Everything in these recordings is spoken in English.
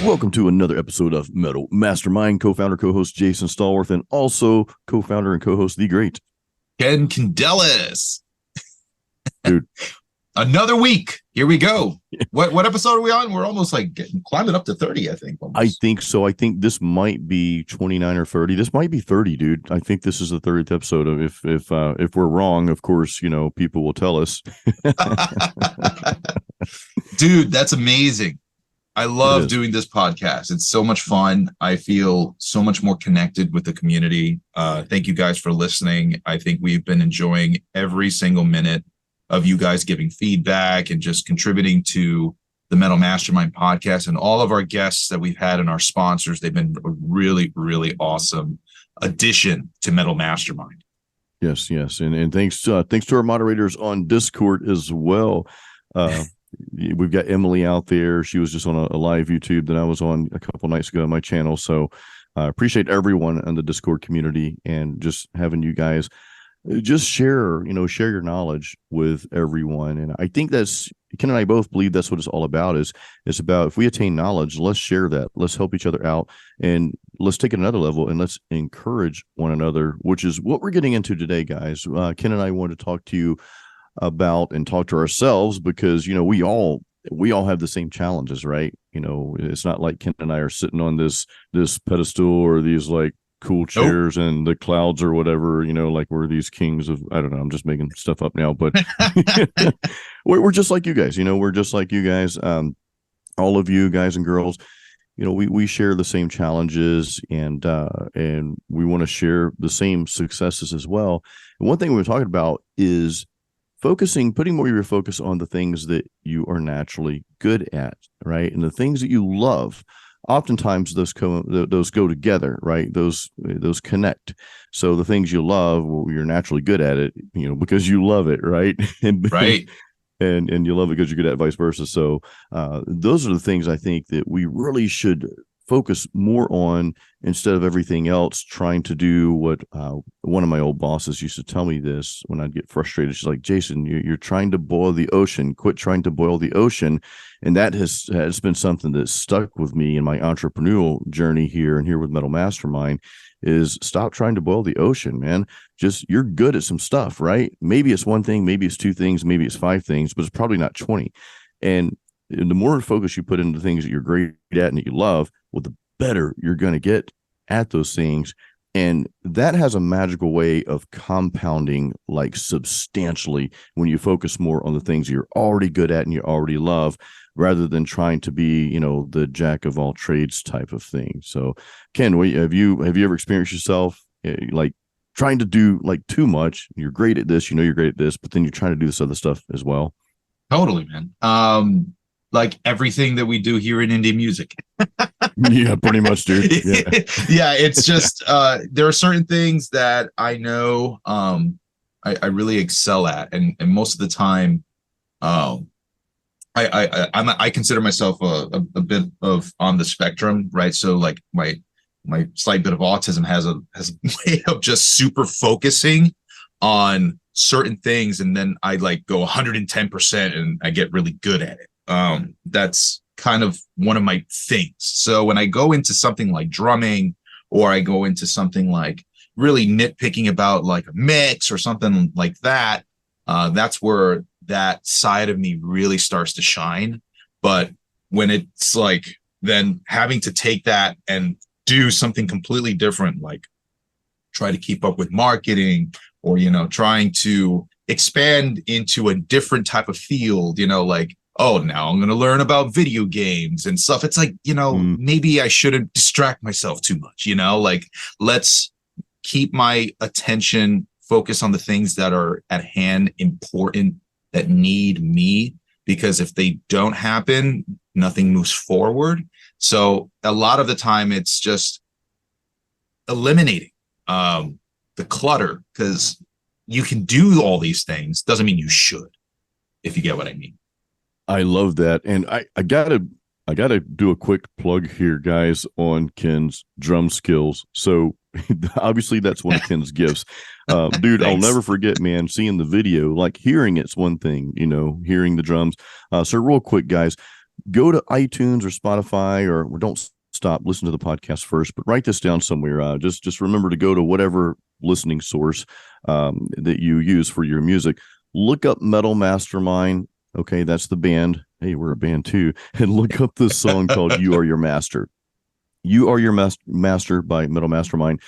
Welcome to another episode of Metal Mastermind. Co-founder, co-host Jason Stallworth, and also co-founder and co-host the great Ken Candelas. Dude. Another week. Here we go. What episode are we on? We're almost like climbing up to 30, I think. Almost. I think so. I think this might be 29 or 30. This might be 30, dude. I think this is the 30th episode of if we're wrong, of course, people will tell us. Dude, that's amazing. I love doing this podcast. It's so much fun. I feel so much more connected with the community. Thank you guys for listening. I think we've been enjoying every single minute of you guys giving feedback and just contributing to the Metal Mastermind podcast, and all of our guests that we've had and our sponsors. They've been a really, really awesome addition to Metal Mastermind. Yes. And thanks to our moderators on Discord as well. We've got Emily out there. She was just on a live YouTube that I was on a couple nights ago on my channel. So I appreciate everyone in the Discord community and just having you guys just share your knowledge with everyone. And I think that's Ken and I both believe that's what it's all about. It's about, if we attain knowledge, let's share that. Let's help each other out, and let's take it another level and let's encourage one another, which is what we're getting into today, guys. Ken and I want to talk to you about and talk to ourselves, because we all have the same challenges, right? It's not like Ken and I are sitting on this pedestal or these like cool chairs in the clouds or whatever, like we're these kings of, I don't know, I'm just making stuff up now, but we're just like you guys. We're just like you guys. All of you guys and girls, we share the same challenges, and we want to share the same successes as well. And one thing we're talking about is putting more of your focus on the things that you are naturally good at, right? And the things that you love. Oftentimes those go together, right? Those connect. So the things you love, well, you're naturally good at it, because you love it, right? Right. And you love it because you're good at it, vice versa. So those are the things I think that we really should focus more on, instead of everything else trying to do what one of my old bosses used to tell me this when I'd get frustrated. She's like, Jason, you're trying to boil the ocean. Quit trying to boil the ocean. And that has been something that stuck with me in my entrepreneurial journey here with Metal Mastermind, is stop trying to boil the ocean, man. Just, you're good at some stuff, right? Maybe it's one thing, maybe it's two things, maybe it's five things, but it's probably not 20. And the more focus you put into things that you're great at and that you love, well, the better you're going to get at those things. And that has a magical way of compounding, like, substantially, when you focus more on the things you're already good at and you already love, rather than trying to be, the jack of all trades type of thing. So, Ken, have you ever experienced yourself like trying to do like too much? You're great at this, you're great at this, but then you're trying to do this other stuff as well. Totally, man. Like everything that we do here in indie music. Yeah, pretty much, dude. Yeah. Yeah, it's just there are certain things that I know I really excel at, and most of the time I consider myself a bit of on the spectrum, right? So like my slight bit of autism has a way of just super focusing on certain things, and then I like go 110% and I get really good at it. That's kind of one of my things. So when I go into something like drumming, or I go into something like really nitpicking about like a mix or something like that, that's where that side of me really starts to shine. But when it's like then having to take that and do something completely different, like try to keep up with marketing, or, trying to expand into a different type of field, like, oh, now I'm going to learn about video games and stuff. It's like, maybe I shouldn't distract myself too much, like, let's keep my attention focused on the things that are at hand, important, that need me, because if they don't happen, nothing moves forward. So a lot of the time it's just eliminating the clutter, because you can do all these things. Doesn't mean you should, if you get what I mean. I love that. And I gotta do a quick plug here, guys, on Ken's drum skills. So obviously that's one of Ken's gifts. Dude, I'll never forget, man, seeing the video. Like, hearing it's one thing, hearing the drums. So real quick, guys, go to iTunes or Spotify, or don't stop, listen to the podcast first, but write this down somewhere. Just remember to go to whatever listening source that you use for your music. Look up Metal Mastermind. Okay, that's the band. Hey, we're a band too. And look up this song called "You Are Your Master." "You Are Your Master" by Metal Mastermind.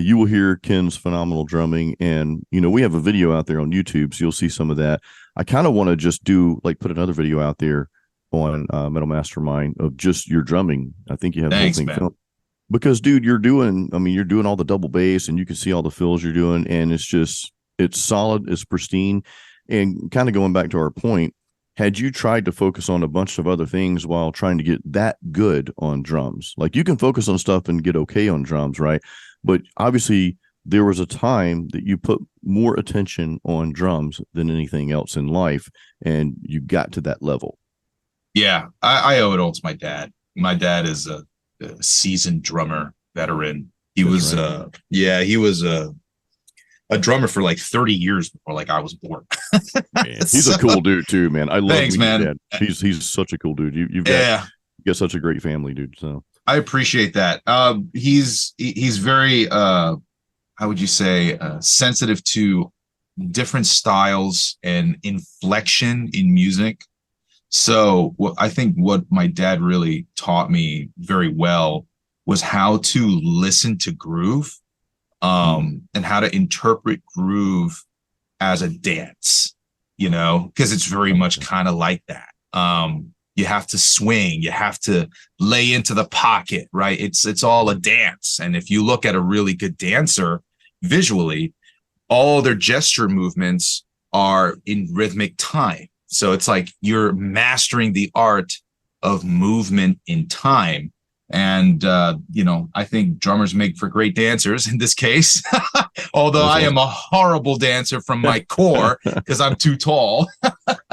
You will hear Ken's phenomenal drumming, and we have a video out there on YouTube, so you'll see some of that. I kind of want to just put another video out there on Metal Mastermind of just your drumming. I think you have Thanks, the whole thing man. filmed. Because, dude, you're doing all the double bass, and you can see all the fills you're doing, and it's solid, it's pristine. And kind of going back to our point, had you tried to focus on a bunch of other things while trying to get that good on drums? Like, you can focus on stuff and get okay on drums, right? But obviously there was a time that you put more attention on drums than anything else in life, and you got to that level. Yeah, I owe it all to my dad. My dad is a seasoned drummer, veteran. He was a drummer for like 30 years before like I was born. Man, he's a cool dude too, man. I love Thanks, man. Dad. He's such a cool dude. You got such a great family, dude. So I appreciate that. He's very how would you say sensitive to different styles and inflection in music. So I think what my dad really taught me very well was how to listen to groove, and how to interpret groove as a dance, because it's very much kind of like that. You have to swing, you have to lay into the pocket, right? It's all a dance. And if you look at a really good dancer visually, all their gesture movements are in rhythmic time. So it's like you're mastering the art of movement in time. And, I think drummers make for great dancers in this case, although I am a horrible dancer from my core because I'm too tall.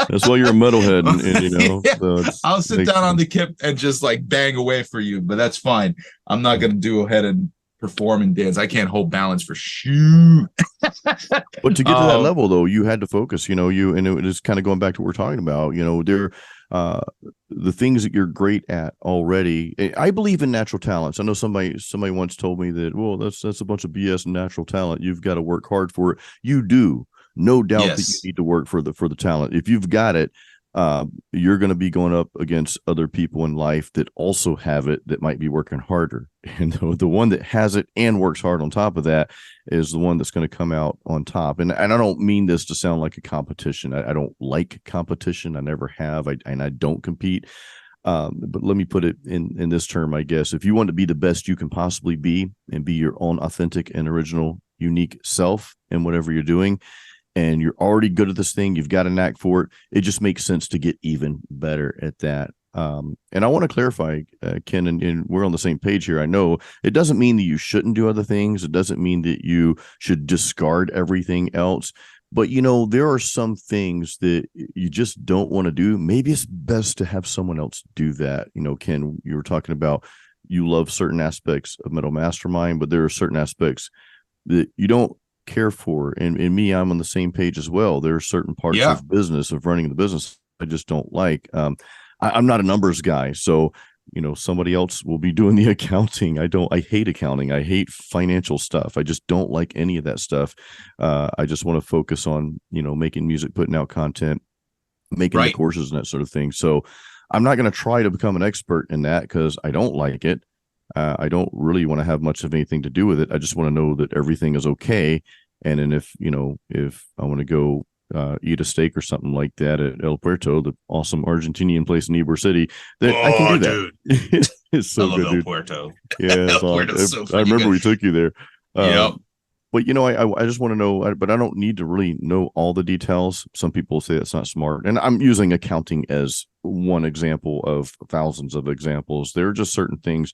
That's why you're a metalhead. And Yeah. so I'll sit down on the kip and just like bang away for you, but that's fine. I'm not going to do ahead and perform and dance. I can't hold balance for shoot. But to get to that level, though, you had to focus, and it is kind of going back to what we're talking about, the things that you're great at already. I believe in natural talents. I know somebody once told me that, well, that's a bunch of BS and natural talent. You've got to work hard for it. You do. No doubt that you need to work for the talent. If you've got it, you're going to be going up against other people in life that also have it, that might be working harder. And the one that has it and works hard on top of that is the one that's going to come out on top. And I don't mean this to sound like a competition. I don't like competition. I never have. I don't compete. But let me put it in this term, I guess. If you want to be the best you can possibly be and be your own authentic and original, unique self in whatever you're doing, and you're already good at this thing, you've got a knack for it, it just makes sense to get even better at that. And I want to clarify, Ken, and we're on the same page here. I know it doesn't mean that you shouldn't do other things. It doesn't mean that you should discard everything else. But, there are some things that you just don't want to do. Maybe it's best to have someone else do that. Ken, you were talking about you love certain aspects of Metal Mastermind, but there are certain aspects that you don't care for. And me, I'm on the same page as well. There are certain parts of business, of running the business, I just don't like. I'm not a numbers guy. So, somebody else will be doing the accounting. I hate accounting. I hate financial stuff. I just don't like any of that stuff. I just want to focus on, making music, putting out content, making the courses and that sort of thing. So I'm not going to try to become an expert in that because I don't like it. I don't really want to have much of anything to do with it. I just want to know that everything is okay. And then if I want to go eat a steak or something like that at El Puerto, the awesome Argentinian place in Ybor City, that I can do that. Dude. It's so good, El dude. Puerto. Yeah, I remember we took you there. Yep. But I just want to know, but I don't need to really know all the details. Some people say that's not smart. And I'm using accounting as one example of thousands of examples. There are just certain things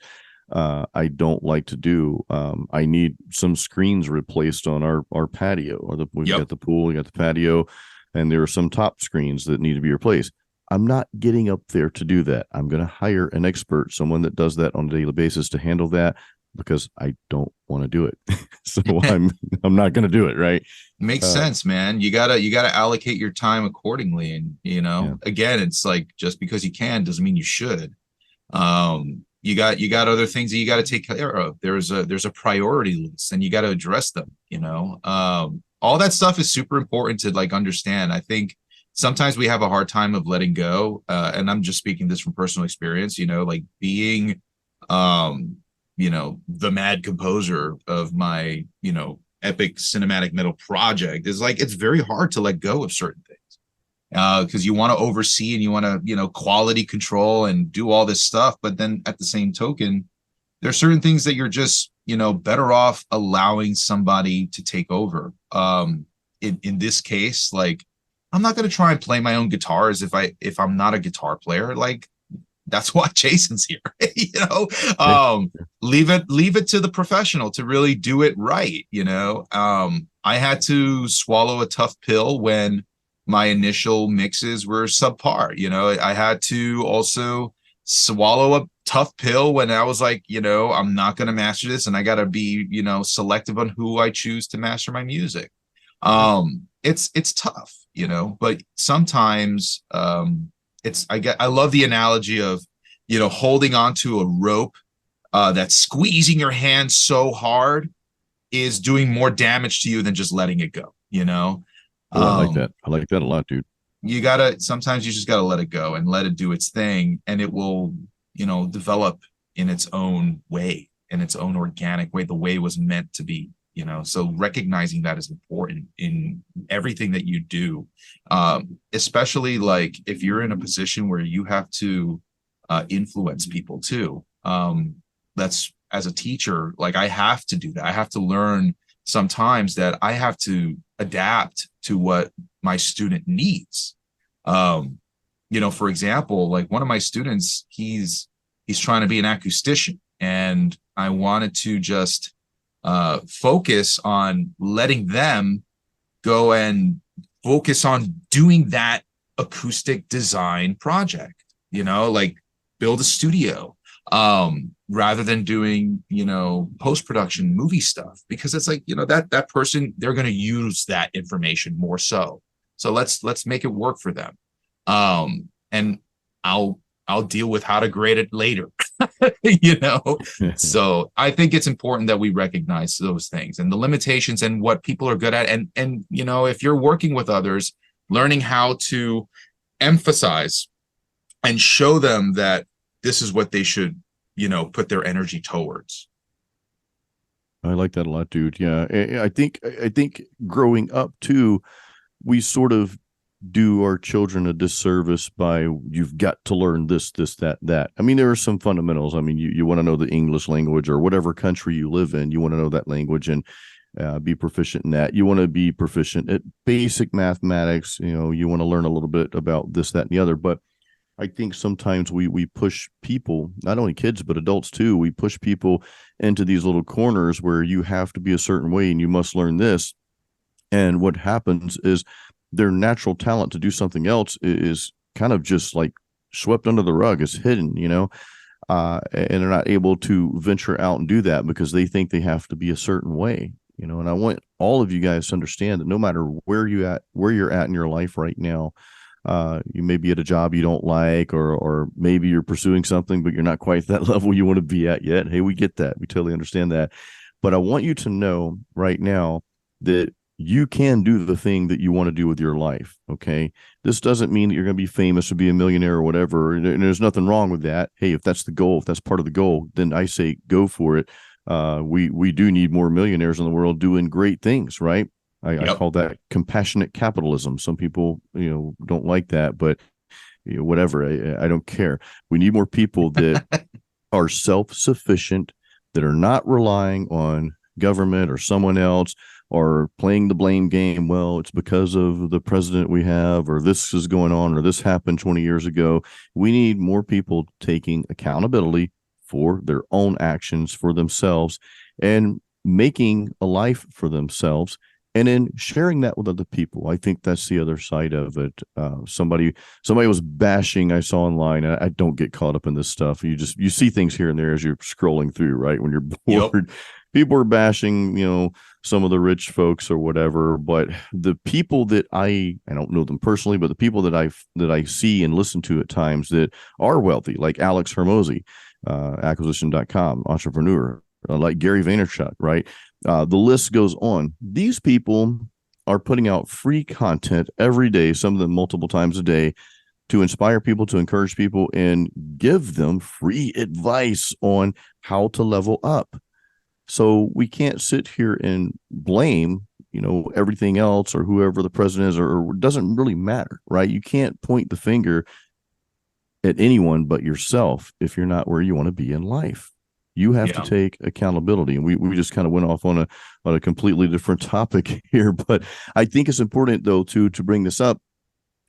I don't like to do. I need some screens replaced on our patio, we've got the pool, we got the patio, and there are some top screens that need to be replaced. I'm not getting up there to do that. I'm going to hire an expert, someone that does that on a daily basis to handle that. because I don't want to do it. So I'm not going to do it. Right. Makes sense, man. You gotta allocate your time accordingly. And Yeah. again, it's like just because you can doesn't mean you should. You got other things that you got to take care of. There's a priority list and you got to address them. All that stuff is super important to like understand. I think sometimes we have a hard time of letting go. And I'm just speaking this from personal experience, like being the mad composer of my, epic cinematic metal project is like it's very hard to let go of certain things because you want to oversee and you want to quality control and do all this stuff, but then at the same token there's certain things that you're just better off allowing somebody to take over. In this case, like I'm not going to try and play my own guitars if I'm not a guitar player. Like that's why Jason's here. Leave it to the professional to really do it right. I had to swallow a tough pill when my initial mixes were subpar. I had to also swallow a tough pill when I was like, I'm not going to master this and I got to be, selective on who I choose to master my music. It's tough, but sometimes I love the analogy of, holding onto a rope that's squeezing your hand so hard is doing more damage to you than just letting it go, Oh, I like that. I like that a lot, dude. Sometimes you just gotta let it go and let it do its thing and it will, develop in its own way, in its own organic way, the way it was meant to be. So recognizing that is important in everything that you do, especially like if you're in a position where you have to influence people too. That's as a teacher, like I have to do that. I have to learn sometimes that I have to adapt to what my student needs. For example, like one of my students, he's trying to be an acoustician, and I wanted to just focus on letting them go and focus on doing that acoustic design project, like build a studio rather than doing, post-production movie stuff, because it's like, that person, they're going to use that information more so. So let's make it work for them. And I'll deal with how to grade it later. So I think it's important that we recognize those things and the limitations and what people are good at. And if you're working with others, learning how to emphasize and show them that this is what they should, put their energy towards. I like that a lot, dude. Yeah. I think growing up too, we sort of do our children a disservice by you've got to learn this, that. I mean, there are some fundamentals. I mean, you want to know the English language or whatever country you live in. You want to know that language and be proficient in that. You want to be proficient at basic mathematics. You want to learn a little bit about this, that, and the other. But I think sometimes we push people, not only kids, but adults too. We push people into these little corners where you have to be a certain way and you must learn this. And what happens is their natural talent to do something else is kind of just like swept under the rug, is hidden, and they're not able to venture out and do that because they think they have to be a certain way, and I want all of you guys to understand that no matter where you're at in your life right now, you may be at a job you don't like, or maybe you're pursuing something, but you're not quite at that level you want to be at yet. Hey, we get that. We totally understand that. But I want you to know right now that you can do the thing that you want to do with your life. Okay. This doesn't mean that you're going to be famous or be a millionaire or whatever. And there's nothing wrong with that. Hey, if that's the goal, if that's part of the goal, then I say go for it. We do need more millionaires in the world doing great things, right? I call that compassionate capitalism. Some people, don't like that, but whatever. I don't care. We need more people that are self-sufficient, that are not relying on government or someone else, or playing the blame game. Well, it's because of the president we have, or this is going on, or this happened 20 years ago. We need more people taking accountability for their own actions, for themselves, and making a life for themselves, and then sharing that with other people. I think that's the other side of it. Somebody was bashing, I saw online. I don't get caught up in this stuff. You see things here and there as you're scrolling through, right? When you're Yep. bored, people are bashing, some of the rich folks or whatever. But the people that I don't know them personally, but the people that I see and listen to at times that are wealthy, like Alex Hermosi, acquisition.com entrepreneur, like Gary Vaynerchuk, right? The list goes on. These people are putting out free content every day, some of them multiple times a day, to inspire people, to encourage people, and give them free advice on how to level up. So we can't sit here and blame, everything else or whoever the president is, or it doesn't really matter, right? You can't point the finger at anyone but yourself if you're not where you want to be in life. You have to Yeah. take accountability. And we just kind of went off on a completely different topic here, but I think it's important though to bring this up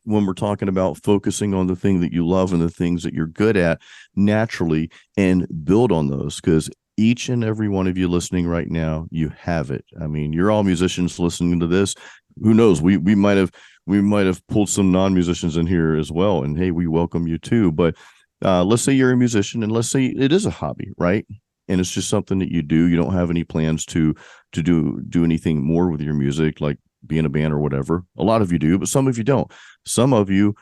when we're talking about focusing on the thing that you love and the things that you're good at naturally, and build on those, because each and every one of you listening right now, you have it. I mean, you're all musicians listening to this. Who knows? We might have pulled some non-musicians in here as well. And hey, we welcome you too. But let's say you're a musician, and let's say it is a hobby, right? And it's just something that you do. You don't have any plans to do anything more with your music, like be in a band or whatever. A lot of you do, but some of you don't. Some of you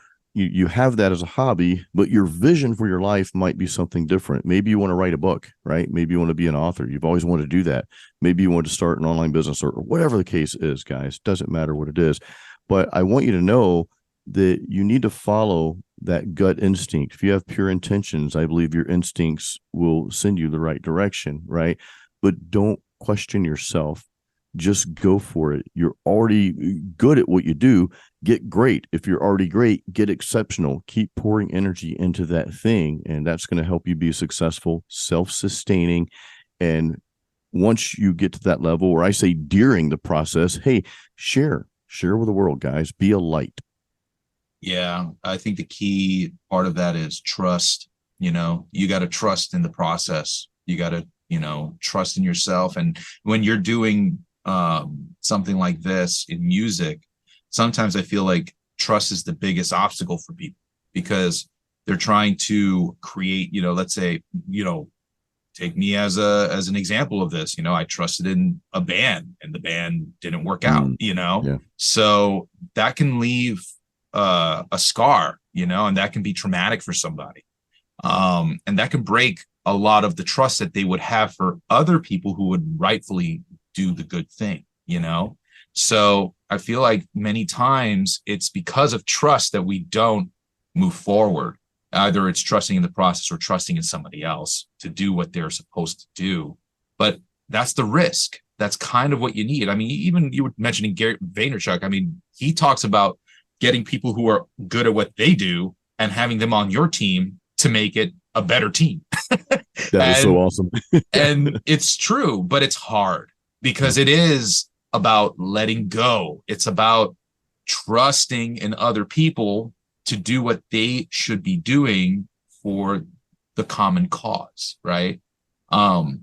have that as a hobby, but your vision for your life might be something different. Maybe you want to write a book, right? Maybe you want to be an author. You've always wanted to do that. Maybe you want to start an online business, or whatever the case is, guys. Doesn't matter what it is. But I want you to know that you need to follow that gut instinct. If you have pure intentions, I believe your instincts will send you the right direction, right? But don't question yourself. Just go for it. You're already good at what you do. Get great. If you're already great, get exceptional. Keep pouring energy into that thing, and that's going to help you be successful, self-sustaining. And once you get to that level, or I say during the process, hey, share with the world, guys. Be a light. Yeah, I think the key part of that is trust. You got to trust in the process. You got to, trust in yourself. And when you're doing something like this in music, sometimes I feel like trust is the biggest obstacle for people, because they're trying to create, let's say, take me as an example of this. I trusted in a band and the band didn't work out, Yeah. so that can leave a scar, and that can be traumatic for somebody. And that can break a lot of the trust that they would have for other people who would rightfully do the good thing, So I feel like many times it's because of trust that we don't move forward. Either it's trusting in the process or trusting in somebody else to do what they're supposed to do. But that's the risk. That's kind of what you need. I mean, even you were mentioning Gary Vaynerchuk. I mean, he talks about getting people who are good at what they do and having them on your team to make it a better team. That is so awesome. And it's true, but it's hard because it is about letting go. It's about trusting in other people to do what they should be doing for the common cause, right? And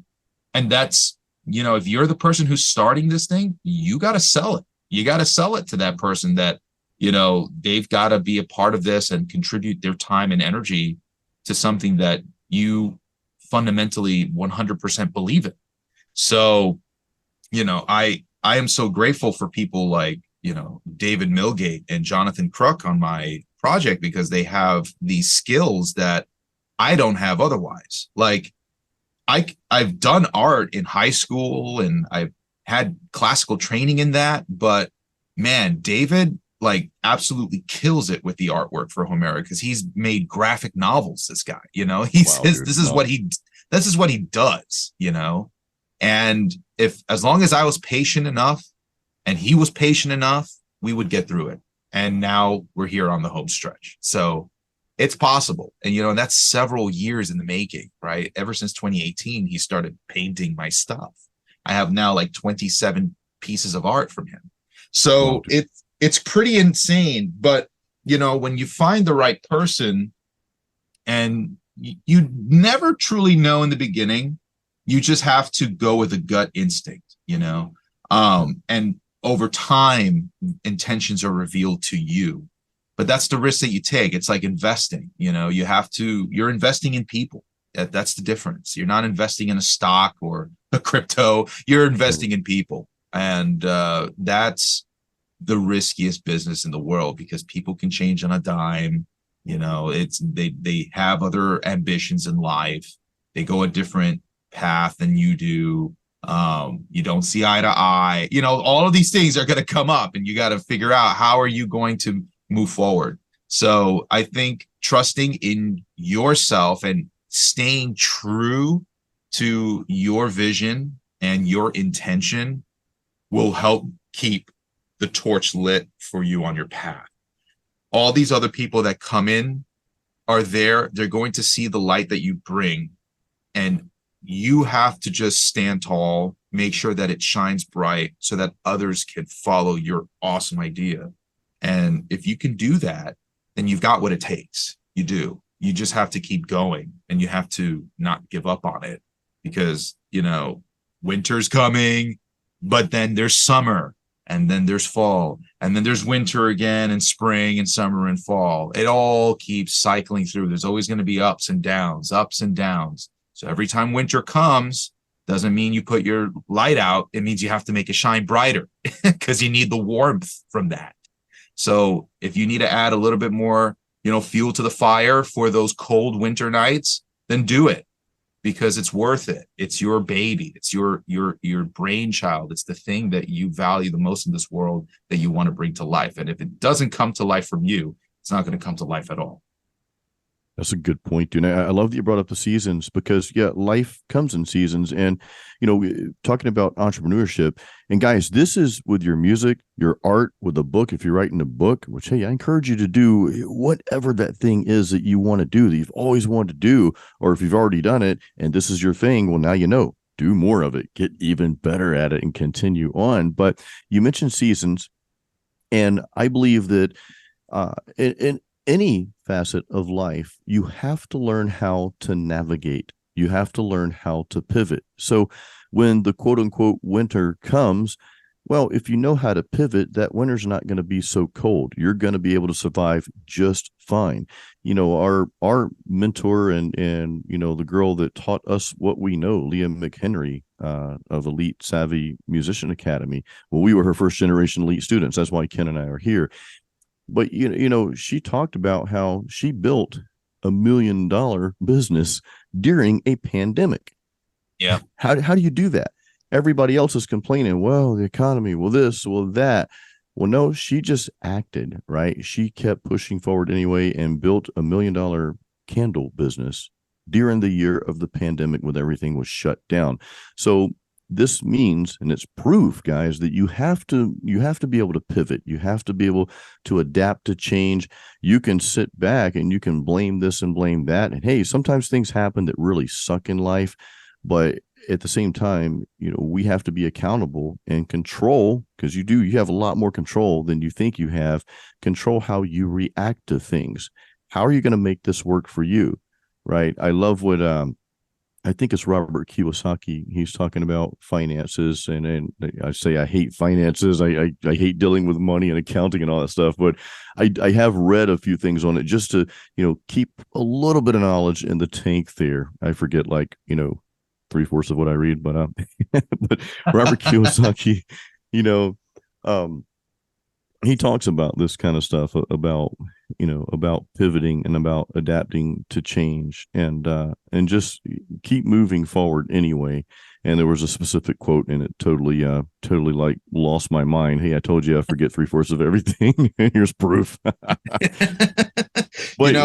that's, if you're the person who's starting this thing, you got to sell it. You got to sell it to that person that, they've got to be a part of this and contribute their time and energy to something that you fundamentally 100% believe in. So, I am so grateful for people like, David Milgate and Jonathan Crook on my project, because they have these skills that I don't have otherwise. Like I've done art in high school and I've had classical training in that, but man, David like absolutely kills it with the artwork for Homera, because he's made graphic novels. This guy, he says this is what he does, and as long as I was patient enough and he was patient enough, we would get through it. And now we're here on the home stretch. So it's possible. And, and that's several years in the making, right? Ever since 2018, he started painting my stuff. I have now like 27 pieces of art from him. So it's pretty insane. But, when you find the right person, and you never truly know in the beginning, you just have to go with a gut instinct, and over time, intentions are revealed to you. But that's the risk that you take. It's like investing. You're investing in people. That's the difference. You're not investing in a stock or a crypto. You're investing in people. And that's the riskiest business in the world, because people can change on a dime. They have other ambitions in life. They go a different path than you do. You don't see eye to eye. All of these things are going to come up, and you got to figure out, how are you going to move forward? So I think trusting in yourself and staying true to your vision and your intention will help keep the torch lit for you on your path. All these other people that come in are there. They're going to see the light that you bring, and you have to just stand tall, make sure that it shines bright so that others can follow your awesome idea. And if you can do that, then you've got what it takes. You do. You just have to keep going, and you have to not give up on it, because, winter's coming, but then there's summer, and then there's fall, and then there's winter again, and spring and summer and fall. It all keeps cycling through. There's always going to be ups and downs, ups and downs. So every time winter comes, doesn't mean you put your light out. It means you have to make it shine brighter, because you need the warmth from that. So if you need to add a little bit more, fuel to the fire for those cold winter nights, then do it, because it's worth it. It's your baby. It's your brainchild. It's the thing that you value the most in this world that you want to bring to life. And if it doesn't come to life from you, it's not going to come to life at all. That's a good point, dude. I love that you brought up the seasons, because life comes in seasons. And, talking about entrepreneurship, and guys, this is with your music, your art, with a book. If you're writing a book, which, hey, I encourage you to do whatever that thing is that you want to do, that you've always wanted to do, or if you've already done it and this is your thing, well, now do more of it, get even better at it, and continue on. But you mentioned seasons, and I believe that in any facet of life, you have to learn how to navigate. You have to learn how to pivot. So when the quote unquote winter comes, well, if you know how to pivot, that winter's not going to be so cold. You're going to be able to survive just fine. Our mentor and the girl that taught us what we know, Leah McHenry, of Elite Savvy Musician Academy. Well, we were her first generation elite students. That's why Ken and I are here. But she talked about how she built $1 million business during a pandemic. Yeah. How do you do that? Everybody else is complaining, well, the economy, well, this, well, that. Well, no, she just acted, right? She kept pushing forward anyway and built $1 million candle business during the year of the pandemic when everything was shut down. So this means, and it's proof, guys, that you have to be able to pivot. You have to be able to adapt to change. You can sit back and you can blame this and blame that. And hey, sometimes things happen that really suck in life, but at the same time, we have to be accountable and control, because you have a lot more control than you think you have. Control how you react to things. How are you going to make this work for you? Right. I love what I think it's Robert Kiyosaki. He's talking about finances, and I say I hate finances. I hate dealing with money and accounting and all that stuff. But I have read a few things on it just to keep a little bit of knowledge in the tank there. I forget 3/4 of what I read, but but Robert Kiyosaki, he talks about this kind of stuff, about pivoting and about adapting to change, and just keep moving forward anyway. And there was a specific quote, and it totally lost my mind. Hey, I told you I forget 3/4 of everything. Here's proof. But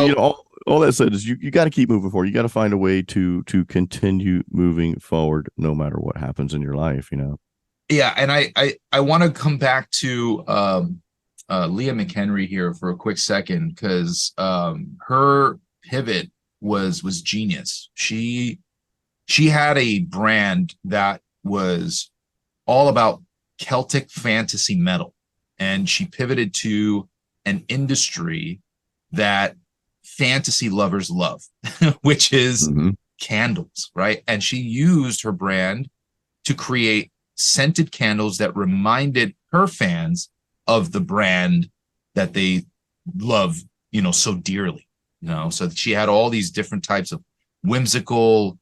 all that said is you got to keep moving forward. You got to find a way to continue moving forward no matter what happens in your life. Yeah, and I want to come back to Leah McHenry here for a quick second, because her pivot was genius. She had a brand that was all about Celtic fantasy metal, and she pivoted to an industry that fantasy lovers love, which is candles, right? And she used her brand to create scented candles that reminded her fans of the brand that they love, so dearly, so she had all these different types of whimsical,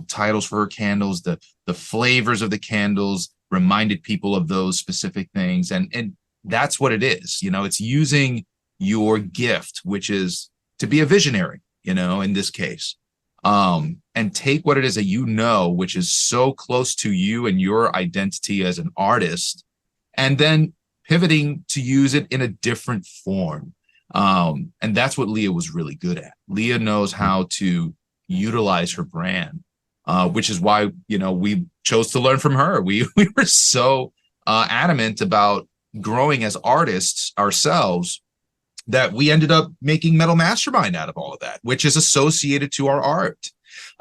titles for her candles. The flavors of the candles reminded people of those specific things. And that's what it is. It's using your gift, which is to be a visionary, in this case, and take what it is that which is so close to you and your identity as an artist, and then pivoting to use it in a different form. And that's what Leah was really good at. Leah knows how to utilize her brand, which is why, we chose to learn from her. We were so adamant about growing as artists ourselves that we ended up making Metal Mastermind out of all of that, which is associated to our art.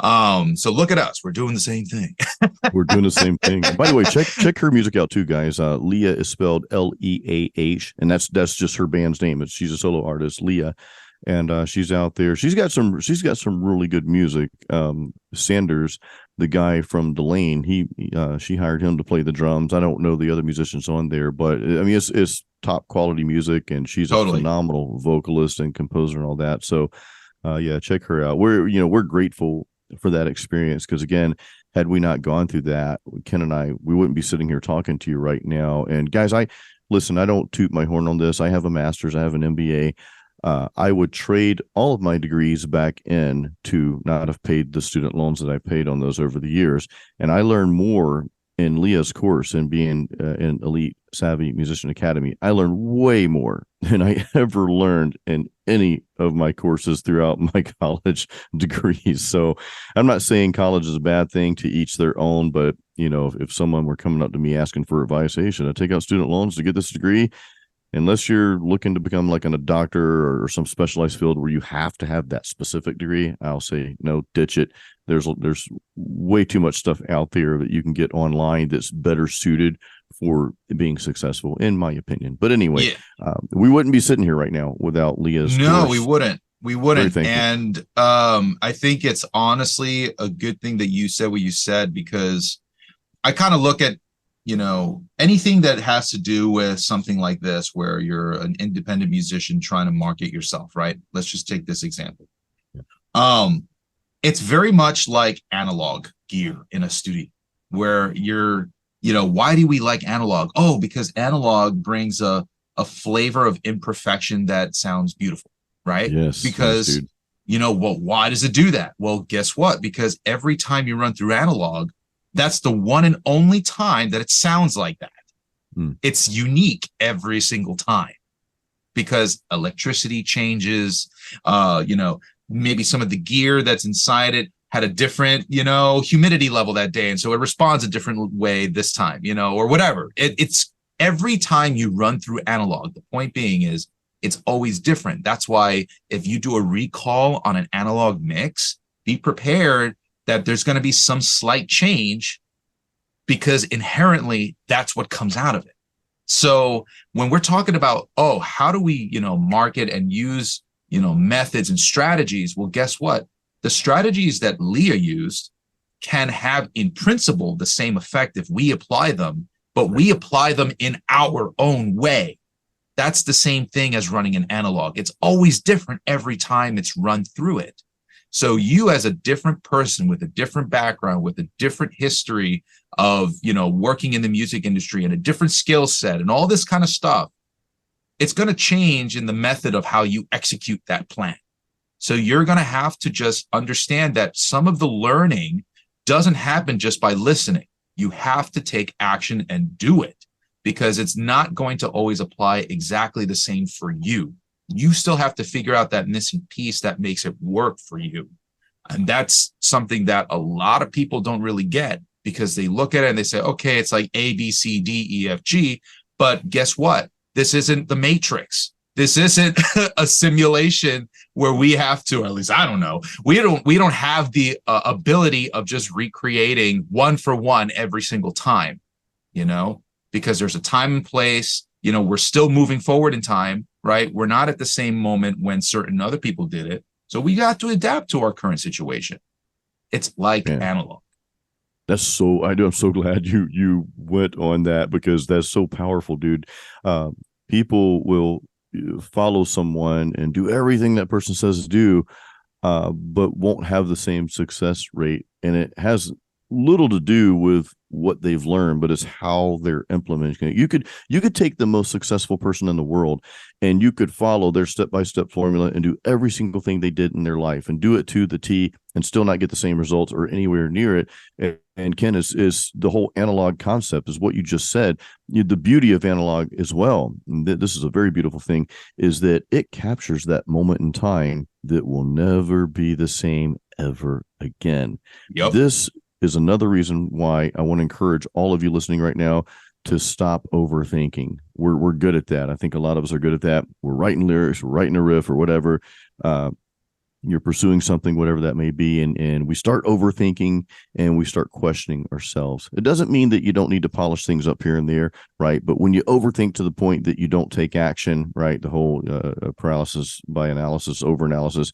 So look at us. We're doing the same thing. We're doing the same thing. And by the way, check her music out too, guys. Leah is spelled Leah, and that's just her band's name. She's a solo artist, Leah. And she's out there. She's got some really good music. Sanders, the guy from Delane, she hired him to play the drums. I don't know the other musicians on there, but I mean it's top quality music, and she's a phenomenal vocalist and composer and all that. So yeah, check her out. We're grateful for that experience, because again, had we not gone through that, Ken and I, we wouldn't be sitting here talking to you right now. And guys, I don't toot my horn on this. I have a master's, I have an MBA. I would trade all of my degrees back in to not have paid the student loans that I paid on those over the years. And I learned more in Leah's course and being in Elite Savvy Musician Academy. I learned way more than I ever learned in any of my courses throughout my college degrees. So I'm not saying college is a bad thing, to each their own, but if someone were coming up to me asking for advice, hey, should I take out student loans to get this degree? Unless you're looking to become like a doctor or some specialized field where you have to have that specific degree, I'll say no, ditch it. There's way too much stuff out there that you can get online that's better suited for being successful, in my opinion. But anyway, we wouldn't be sitting here right now without Leah's course. We wouldn't. And I think it's honestly a good thing that you said what you said, because I kind of look at anything that has to do with something like this, where you're an independent musician trying to market yourself, right? Let's just take this example. Yeah. It's very much like analog gear in a studio, where why do we like analog? Oh, because analog brings a flavor of imperfection that sounds beautiful, right? Yes. Because, well, why does it do that? Well, guess what? Because every time you run through analog, that's the one and only time that it sounds like that. It's unique every single time, because electricity changes, maybe some of the gear that's inside it had a different, humidity level that day. And so it responds a different way this time, or whatever. It's every time you run through analog. The point being is it's always different. That's why if you do a recall on an analog mix, be prepared that there's going to be some slight change, because inherently that's what comes out of it. So when we're talking about, how do we, market and use, methods and strategies? Well, guess what? The strategies that Leah used can have in principle the same effect if we apply them, but we apply them in our own way. That's the same thing as running an analog. It's always different every time it's run through it. So you, as a different person with a different background, with a different history of, working in the music industry and a different skill set and all this kind of stuff, it's going to change in the method of how you execute that plan. So you're going to have to just understand that some of the learning doesn't happen just by listening. You have to take action and do it, because it's not going to always apply exactly the same for you. You still have to figure out that missing piece that makes it work for you. And that's something that a lot of people don't really get, because they look at it and they say, okay, it's like A, B, C, D, E, F, G. But guess what? This isn't the Matrix. This isn't a simulation where we have to, or at least I don't know. We don't have the ability of just recreating one for one every single time, because there's a time and place. We're still moving forward in time, right? We're not at the same moment when certain other people did it. So we got to adapt to our current situation. It's like analog. I'm so glad you went on that, because that's so powerful, dude. People will follow someone and do everything that person says to do, but won't have the same success rate. And it has little to do with what they've learned, but it's how they're implementing it. You could take the most successful person in the world, and you could follow their step-by-step formula and do every single thing they did in their life and do it to the T, and still not get the same results or anywhere near it. And Ken, is the whole analog concept is what you just said. The beauty of analog as well, and this is a very beautiful thing, is that it captures that moment in time that will never be the same ever again. Yep. This is another reason why I want to encourage all of you listening right now to stop overthinking. We're good at that. I think a lot of us are good at that. We're writing lyrics, we're writing a riff or whatever. You're pursuing something, whatever that may be, and we start overthinking and we start questioning ourselves. It doesn't mean that you don't need to polish things up here and there, right? But when you overthink to the point that you don't take action, right? The whole paralysis by analysis, over analysis.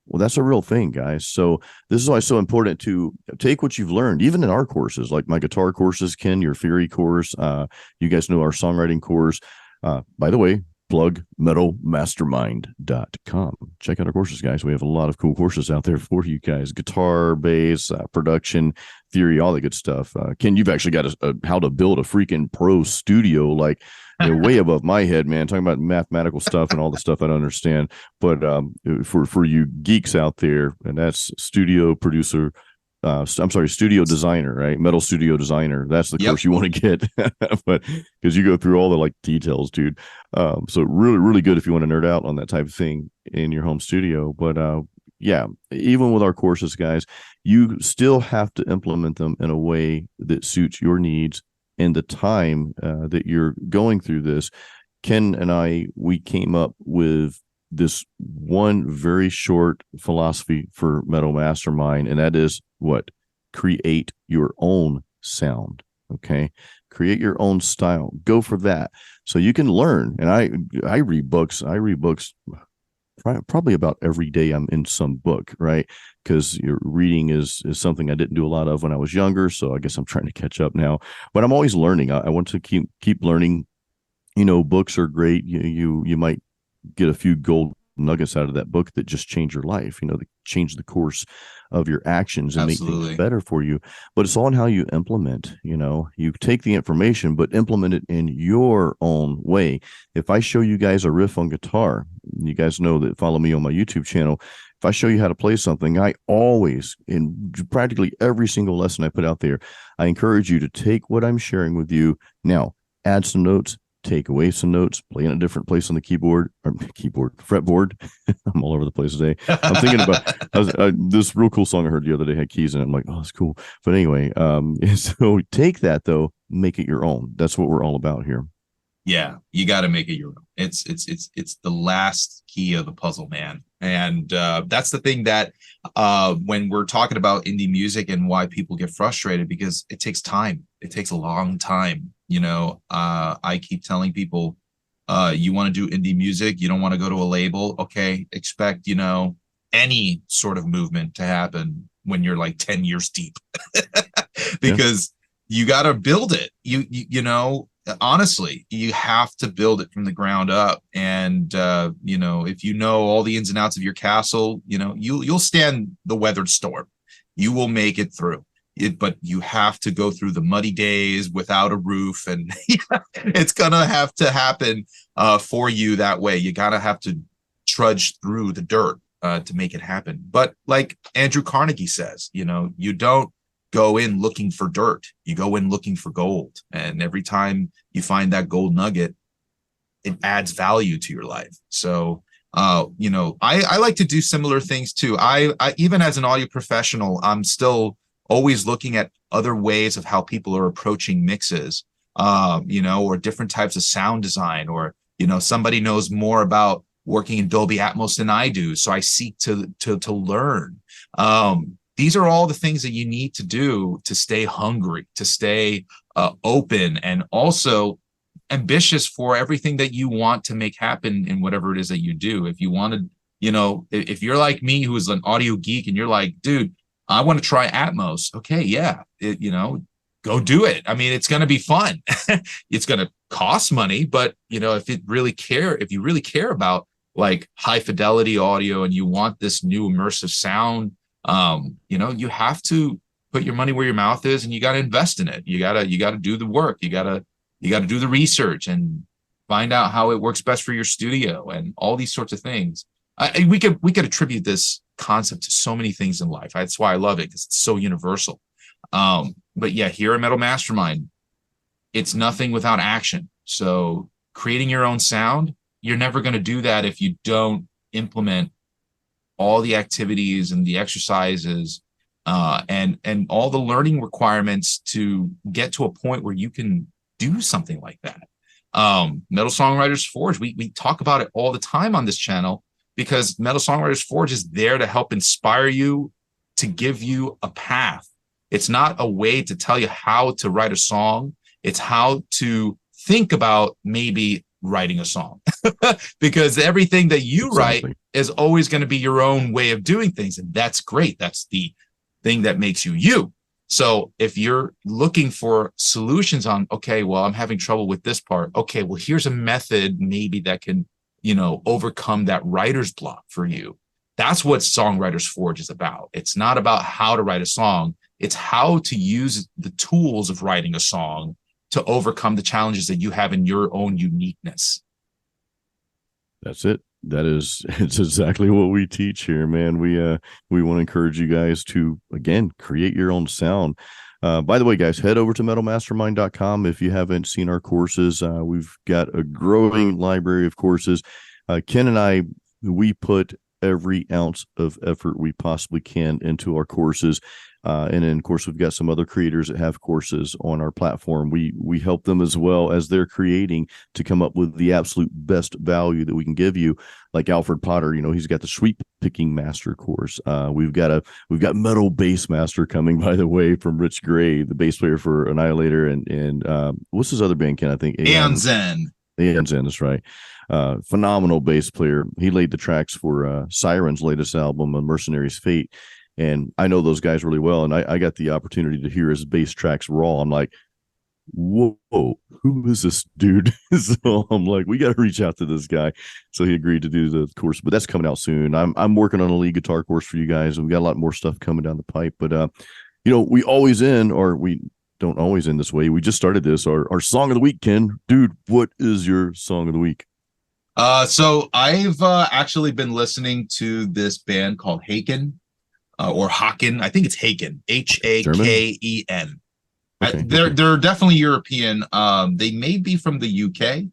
Well, that's a real thing, guys. So this is why it's so important to take what you've learned, even in our courses, like my guitar courses, Ken, your theory course. You guys know our songwriting course. By the way, plug metalmastermind.com. Check out our courses, guys. We have a lot of cool courses out there for you guys: guitar, bass, production, theory, all the good stuff. Ken, you've actually got how to build a freaking pro studio, like, way above my head, man, talking about mathematical stuff and all the stuff I don't understand. But for you geeks out there, and that's studio producer, I'm sorry, studio designer, right? Metal studio designer. That's the course you want to get, but because you go through all the like details, dude. So really, really good if you want to nerd out on that type of thing in your home studio. But yeah, even with our courses, guys, you still have to implement them in a way that suits your needs and the time that you're going through this. Ken and we came up with this one very short philosophy for Metal Mastermind, and that is what? Create your own sound. Okay. Create your own style. Go for that. So you can learn. And I read books. Probably about every day I'm in some book, right? Because your reading is something I didn't do a lot of when I was younger. So I guess I'm trying to catch up now. But I'm always learning. I want to keep learning. Books are great. You might get a few gold nuggets out of that book that just change your life, that change the course of your actions and Absolutely. make things better for you. But it's all in how you implement. You take the information, but implement it in your own way. If I show you guys a riff on guitar, you guys know that follow me on my YouTube channel. If I show you how to play something, I always, in practically every single lesson I put out there, I encourage you to take what I'm sharing with you now, add some notes, take away some notes, play in a different place on the fretboard. I'm all over the place today. I'm thinking about this real cool song I heard the other day had keys in it. I'm like, oh, that's cool. But anyway, so take that though, make it your own. That's what we're all about here. Yeah, you got to make it your own. It's the last key of the puzzle, man. And that's the thing that when we're talking about indie music and why people get frustrated, because it takes time. It takes a long time. I keep telling people, you want to do indie music, you don't want to go to a label. Okay, expect, any sort of movement to happen when you're like 10 years deep, because you got to build it. Honestly, you have to build it from the ground up. And if you know all the ins and outs of your castle, you'll stand the weathered storm. You will make it through it, but you have to go through the muddy days without a roof, and it's gonna have to happen for you that way. You gotta have to trudge through the dirt to make it happen. But like Andrew Carnegie says, you don't go in looking for dirt, you go in looking for gold. And every time you find that gold nugget, it adds value to your life. So I like to do similar things too. I even as an audio professional, I'm still always looking at other ways of how people are approaching mixes, or different types of sound design, or somebody knows more about working in Dolby Atmos than I do, so I seek to learn. These are all the things that you need to do to stay hungry, to stay open, and also ambitious for everything that you want to make happen in whatever it is that you do. If you wanted, if you're like me, who is an audio geek, and you're like, dude, I want to try Atmos. Okay, yeah, go do it. I mean, it's going to be fun. It's going to cost money, but if you really care about like high fidelity audio and you want this new immersive sound, you have to put your money where your mouth is, and you got to invest in it. You got to do the work. You got to do the research and find out how it works best for your studio and all these sorts of things. We could attribute this concept to so many things in life. That's why I love it, because it's so universal. But yeah, here at Metal Mastermind, it's nothing without action. So creating your own sound, you're never going to do that if you don't implement all the activities and the exercises and all the learning requirements to get to a point where you can do something like that. Metal Songwriters Forge, we talk about it all the time on this channel, because Metal Songwriters Forge is there to help inspire you, to give you a path. It's not a way to tell you how to write a song. It's how to think about maybe writing a song, because everything that you write is always going to be your own way of doing things. And that's great. That's the thing that makes you you. So if you're looking for solutions on, okay, well, I'm having trouble with this part. Okay, well, here's a method maybe that can, overcome that writer's block for you. That's what Songwriters Forge is about. It's not about how to write a song. It's how to use the tools of writing a song to overcome the challenges that you have in your own uniqueness. That's it. It's exactly what we teach here, man. We want to encourage you guys to, again, create your own sound. By the way, guys, head over to metalmastermind.com if you haven't seen our courses. We've got a growing library of courses. Ken and I, we put every ounce of effort we possibly can into our courses. And then, of course, we've got some other creators that have courses on our platform. We help them as well as they're creating to come up with the absolute best value that we can give you. Like Alfred Potter, he's got the Sweep Picking Master course. We've got Metal Bass Master coming, by the way, from Rich Gray, the bass player for Annihilator, and what's his other band, Ken? I think Anzen. Anzen, that's right. Phenomenal bass player. He laid the tracks for Siren's latest album, A Mercenary's Fate. And I know those guys really well. And I got the opportunity to hear his bass tracks raw. I'm like, whoa, who is this dude? So I'm like, we got to reach out to this guy. So he agreed to do the course, but that's coming out soon. I'm working on a lead guitar course for you guys, and we got a lot more stuff coming down the pipe. But, we always end, or we don't always end this way. We just started this, our song of the week, Ken. Dude, what is your song of the week? So I've actually been listening to this band called Haken. Or Haken. I think it's Haken. Haken. Okay. They're definitely European. They may be from the UK.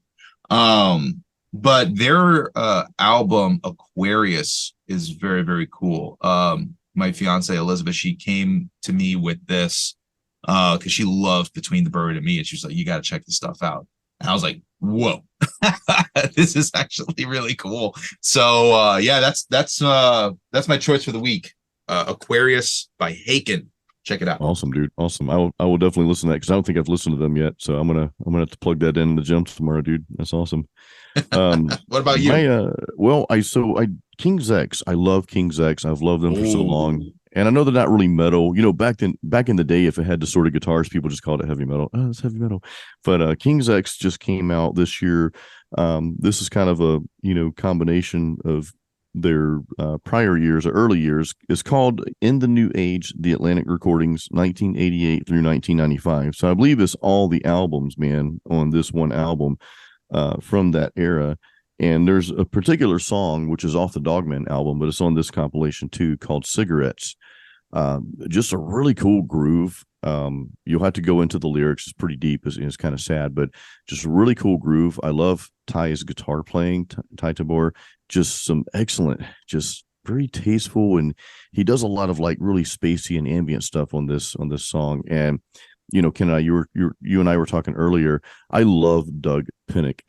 But their album Aquarius is very, very cool. My fiance Elizabeth, she came to me with this because she loves Between the Buried and Me, and she was like, "You got to check this stuff out." And I was like, "Whoa, this is actually really cool." So yeah, that's my choice for the week. Aquarius by Haken. Check it out. Awesome, dude. Awesome. I will definitely listen to that, because I don't think I've listened to them yet. So I'm gonna have to plug that in the gym tomorrow, dude. That's awesome. What about you? King's X. I love King's X. I've loved them for so long. And I know they're not really metal. Back in the day, if it had the sort of guitars, people just called it heavy metal. Oh, it's heavy metal. But King's X just came out this year. This is kind of a combination of their prior years or early years. Is called In the New Age, The Atlantic Recordings, 1988 through 1995. So I believe it's all the albums, man, on this one album from that era. And there's a particular song which is off the Dogman album, but it's on this compilation too, called Cigarettes. Just a really cool groove. You'll have to go into the lyrics. It's pretty deep. It's kind of sad, but just a really cool groove. I love Ty's guitar playing, Ty Tabor. Just some excellent, just very tasteful, and he does a lot of like really spacey and ambient stuff on this song. And Ken and I, you and I were talking earlier. I love Doug Pinnick.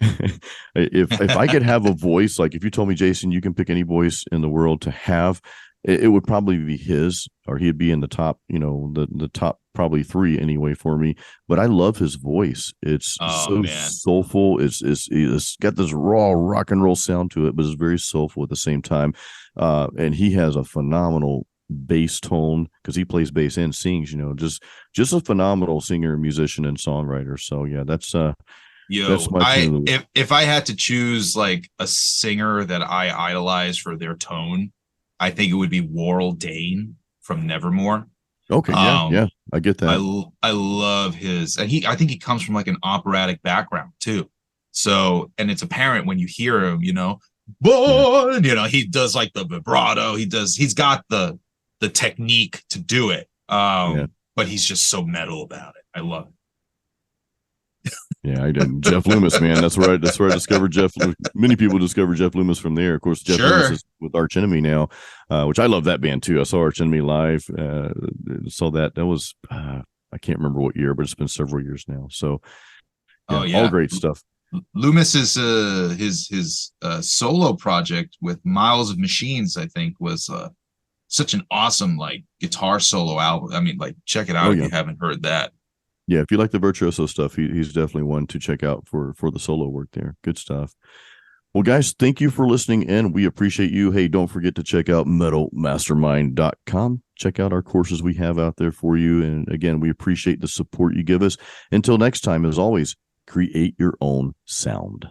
if I could have a voice, like if you told me, Jason, you can pick any voice in the world to have, it would probably be his, or he'd be in the top, the top probably 3 anyway for me. But I love his voice. It's soulful. It's got this raw rock and roll sound to it, but it's very soulful at the same time. And he has a phenomenal bass tone, because he plays bass and sings, just a phenomenal singer, musician, and songwriter. So yeah, that's Yo, my tune of the week. if I had to choose like a singer that I idolize for their tone, I think it would be Warrell Dane from Nevermore. Okay, yeah, I get that. I love his, and I think he comes from like an operatic background too. So, and it's apparent when you hear him, boy, he does like the vibrato. He's got the technique to do it. But he's just so metal about it. I love it. Yeah, I did. Jeff Loomis, man. That's where I discovered Jeff. Many people discovered Jeff Loomis from there. Of course, Jeff Loomis is with Arch Enemy now, which I love that band too. I saw Arch Enemy live. Saw that was I can't remember what year, but it's been several years now. So, all great stuff. Loomis is his solo project with Miles of Machines, I think, was such an awesome like guitar solo album. I mean, like check it out if you haven't heard that. Yeah, if you like the virtuoso stuff, he's definitely one to check out for the solo work there. Good stuff. Well, guys, thank you for listening in. We appreciate you. Hey, don't forget to check out metalmastermind.com. Check out our courses we have out there for you. And again, we appreciate the support you give us. Until next time, as always, create your own sound.